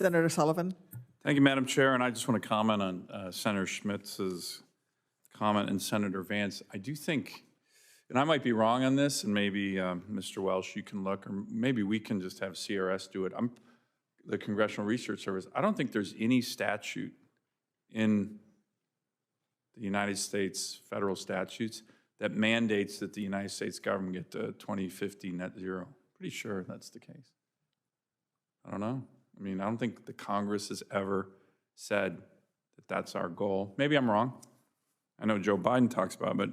Senator Sullivan. Thank you, Madam Chair. And I just want to comment on Senator Schmitz's comment and Senator Vance. I do think, and I might be wrong on this, and maybe Mr. Welsh, you can look, or maybe we can just have CRS do it. The Congressional Research Service. I don't think there's any statute in the United States, federal statutes, that mandates that the United States government get to 2050 net zero. Pretty sure that's the case. I don't know. I mean, I don't think the Congress has ever said that that's our goal. Maybe I'm wrong. I know Joe Biden talks about it, but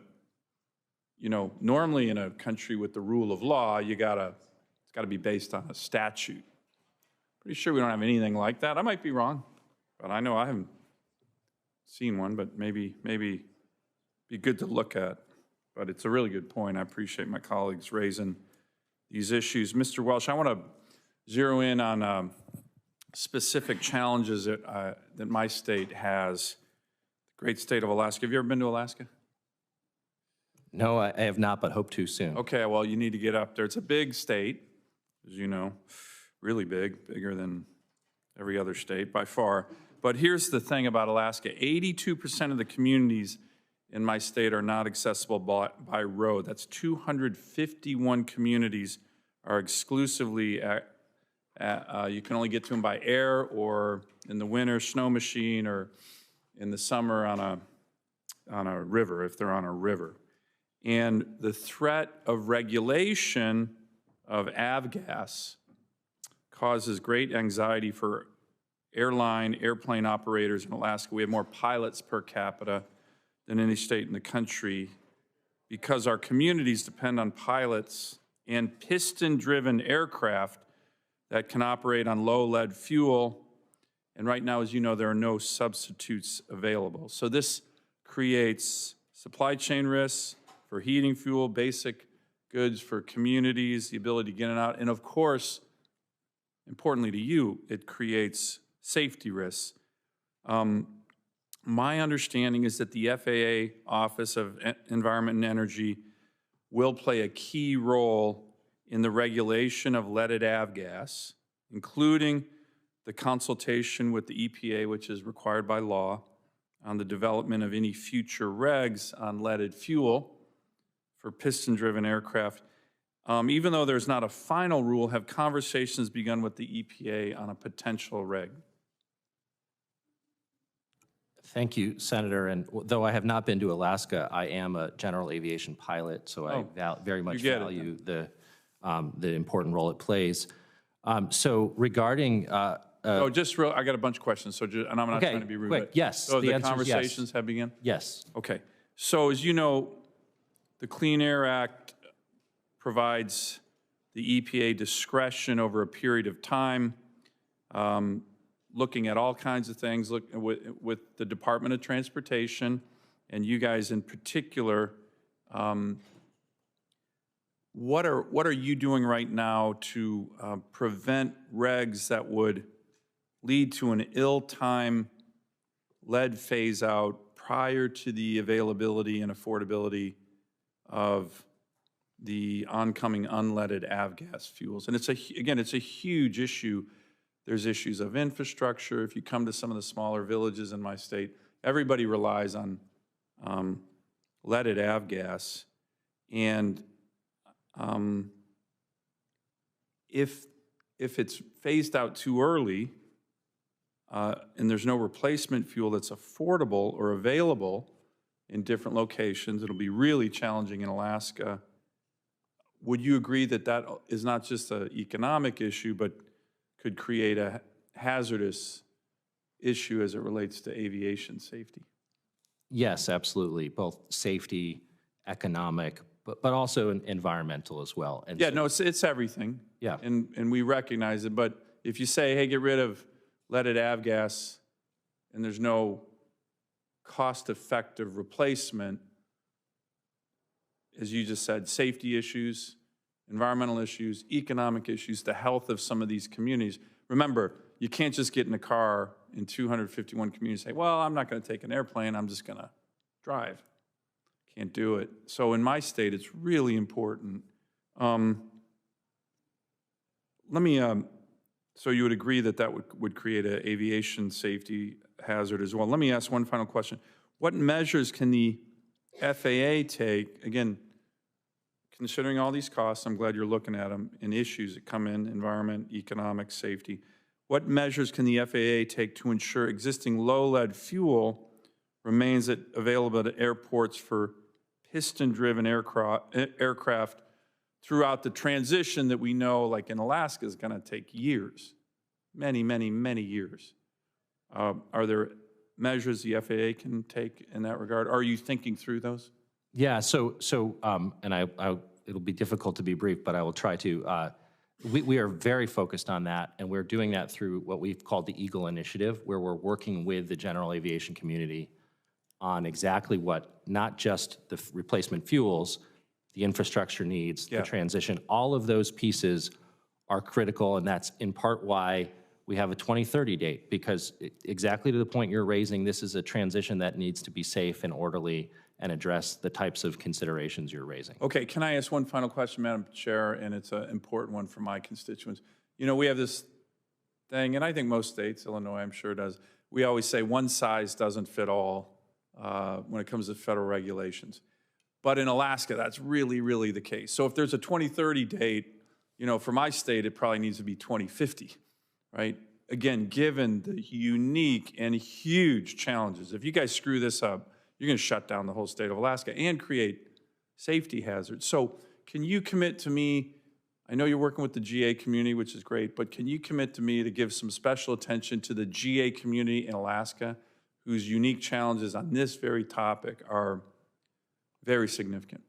you know, normally in a country with the rule of law, it's gotta be based on a statute. Pretty sure we don't have anything like that. I might be wrong, but I know I haven't seen one, but maybe be good to look at. But it's a really good point. I appreciate my colleagues raising these issues. Mr. Welsh, I want to zero in on specific challenges that my state has. The great state of Alaska. Have you ever been to Alaska? No, I have not, but hope to soon. Okay, well, you need to get up there. It's a big state, as you know, really big, bigger than every other state by far. But here's the thing about Alaska. 82% of the communities in my state are not accessible by road. That's 251 communities are exclusively you can only get to them by air, or in the winter, snow machine, or in the summer on a river, if they're on a river. And the threat of regulation of avgas causes great anxiety for airplane operators in Alaska. We have more pilots per capita than any state in the country because our communities depend on pilots and piston-driven aircraft that can operate on low lead fuel. And right now, as you know, there are no substitutes available. So this creates supply chain risks for heating fuel, basic goods for communities, the ability to get in and out. And of course, importantly to you, it creates safety risks. My understanding is that the FAA Office of Environment and Energy will play a key role in the regulation of leaded avgas, including the consultation with the EPA, which is required by law, on the development of any future regs on leaded fuel for piston-driven aircraft. Even though there's not a final rule, have conversations begun with the EPA on a potential reg? Thank you, Senator. And though I have not been to Alaska, I am a general aviation pilot, so I very much value the important role it plays. So regarding I got a bunch of questions, so and I'm not trying to be rude. Quick, yes. So the answer is conversations have begun? Yes. Okay. So as you know, the Clean Air Act provides the EPA discretion over a period of time, looking at all kinds of things, with the Department of Transportation, and you guys in particular. What are you doing right now to prevent regs that would lead to an ill-timed lead phase-out prior to the availability and affordability of the oncoming unleaded avgas fuels? And it's a huge issue. There's issues of infrastructure. If you come to some of the smaller villages in my state, everybody relies on leaded avgas. And if it's phased out too early and there's no replacement fuel that's affordable or available in different locations, it'll be really challenging in Alaska. Would you agree that that is not just an economic issue, but could create a hazardous issue as it relates to aviation safety? Yes, absolutely. Both safety, economic, but also environmental as well. And yeah, no, it's everything. Yeah. And we recognize it. But if you say, hey, get rid of leaded avgas, and there's no cost-effective replacement, as you just said, safety issues, environmental issues, economic issues, the health of some of these communities. Remember, you can't just get in a car in 251 communities and say, well, I'm not going to take an airplane, I'm just going to drive. Can't do it. So in my state, it's really important. Let me So you would agree that that would create an aviation safety hazard as well. Let me ask one final question. What measures can the FAA take, again, considering all these costs, I'm glad you're looking at them, and issues that come in, environment, economic, safety, what measures can the FAA take to ensure existing low-lead fuel remains available at airports for piston-driven aircraft throughout the transition that we know, like in Alaska, is going to take years, many, many, many years? Are there measures the FAA can take in that regard? Are you thinking through those? Yeah, and it'll be difficult to be brief, but I will try to. We are very focused on that, and we're doing that through what we've called the Eagle Initiative, where we're working with the general aviation community on exactly what, not just the replacement fuels, the infrastructure needs, the transition, all of those pieces are critical, and that's in part why we have a 2030 date, because exactly to the point you're raising, this is a transition that needs to be safe and orderly and address the types of considerations you're raising. Okay, can I ask one final question, Madam Chair, and it's an important one for my constituents. You know, we have this thing, and I think most states, Illinois I'm sure does, we always say one size doesn't fit all when it comes to federal regulations. But in Alaska, that's really, really the case. So if there's a 2030 date, you know, for my state, it probably needs to be 2050, right? Again, given the unique and huge challenges, if you guys screw this up, you're going to shut down the whole state of Alaska and create safety hazards. So can you commit to me, I know you're working with the GA community, which is great, but can you commit to me to give some special attention to the GA community in Alaska, whose unique challenges on this very topic are very significant?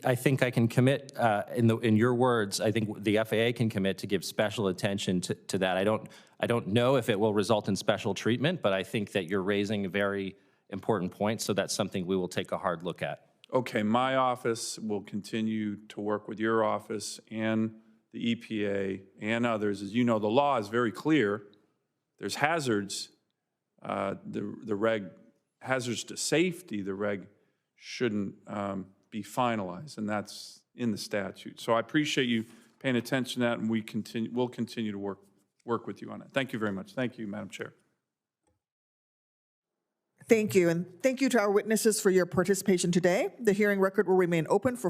I think I can commit, in your words, I think the FAA can commit to give special attention to that. I don't know if it will result in special treatment, but I think that you're raising a very important point, so that's something we will take a hard look at. Okay, my office will continue to work with your office and the EPA and others. As you know, the law is very clear. There's hazards, the reg, hazards to safety, the reg shouldn't be finalized, and that's in the statute. So I appreciate you paying attention to that, and we'll continue to work with you on it. Thank you very much. Thank you, Madam Chair. Thank you, and thank you to our witnesses for your participation today. The hearing record will remain open for